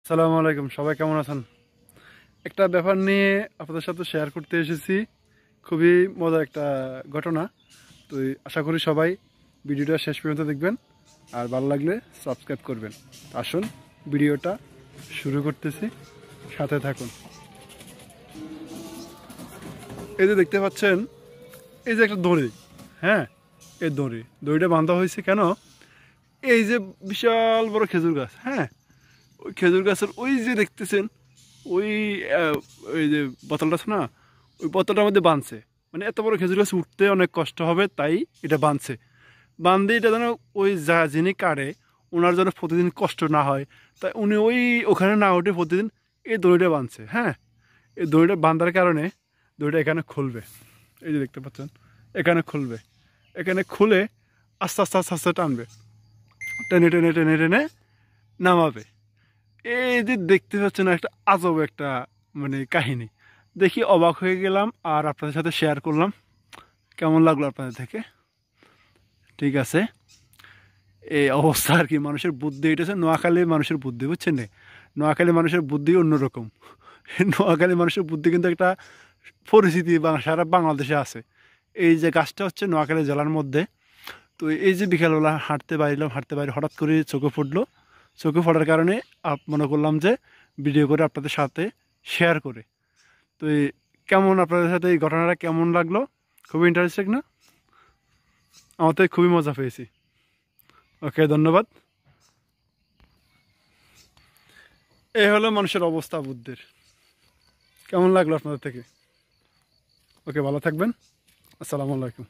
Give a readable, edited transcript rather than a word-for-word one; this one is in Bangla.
আসসালামু আলাইকুম, সবাই কেমন আছেন? একটা ব্যাপার নিয়ে আপনাদের সাথে শেয়ার করতে এসেছি। খুবই মজার একটা ঘটনা। তো আশা করি সবাই ভিডিওটা শেষ পর্যন্ত দেখবেন, আর ভালো লাগলে সাবস্ক্রাইব করবেন। আসুন ভিডিওটা শুরু করতেছি, সাথে থাকুন। এই যে দেখতে পাচ্ছেন, এই যে একটা দড়ি, হ্যাঁ, এই দড়িটা বাঁধা হয়েছে কেন? এই যে বিশাল বড় খেজুর গাছ, হ্যাঁ, ওই খেজুর গাছের ওই যে দেখতেছেন, ওই ওই যে বোতলটা আছে না, ওই বোতলটার মধ্যে বাঁধছে। মানে এত বড় খেজুর গাছ উঠতে অনেক কষ্ট হবে, তাই এটা বাঁধছে। বাঁধে এটা যেন ওই যা যিনি কাটে ওনার যেন প্রতিদিন কষ্ট না হয়, তাই উনি ওখানে না উঠে প্রতিদিন এই দড়িটা বাঁধছে। হ্যাঁ, এই দড়িটা বাঁধার কারণে দড়িটা এখানে খুলবে। এই যে দেখতে পাচ্ছেন, এখানে খুলবে, এখানে খুলে আস্তে আস্তে আস্তে আস্তে টানবে, টেনে টেনে টেনে টেনে নামাবে। এই যে দেখতে পাচ্ছেন, একটা আজব একটা মানে কাহিনী। দেখি অবাক হয়ে গেলাম, আর আপনাদের সাথে শেয়ার করলাম। কেমন লাগলো আপনাদের থেকে? ঠিক আছে, এই অবস্থা আর কি। মানুষের বুদ্ধি, এটা হচ্ছে নোয়াখালীর মানুষের বুদ্ধি, বুঝছেন না? নোয়াখালীর মানুষের বুদ্ধি অন্যরকম। নোয়াখালীর মানুষের বুদ্ধি কিন্তু একটা পরিচিতি সারা বাংলাদেশে আছে। এই যে গাছটা হচ্ছে নোয়াখালী জেলার মধ্যে। তো এই যে বিকালবেলা হাঁটতে বাইরলাম, হাঁটতে বাইরে হঠাৎ করে চোখে পড়লো। চোখে পড়ার কারণে মনে করলাম যে ভিডিও করে আপনাদের সাথে শেয়ার করে। তো কেমন আপনাদের সাথে এই ঘটনাটা কেমন লাগলো? খুবই ইন্টারেস্টিং না? আমার তো খুবই মজা পেয়েছি। ওকে, ধন্যবাদ। এই হলো মানুষের অবস্থা বুদ্ধির। কেমন লাগলো আপনাদের থেকে? ওকে, ভালো থাকবেন। আসসালামু আলাইকুম।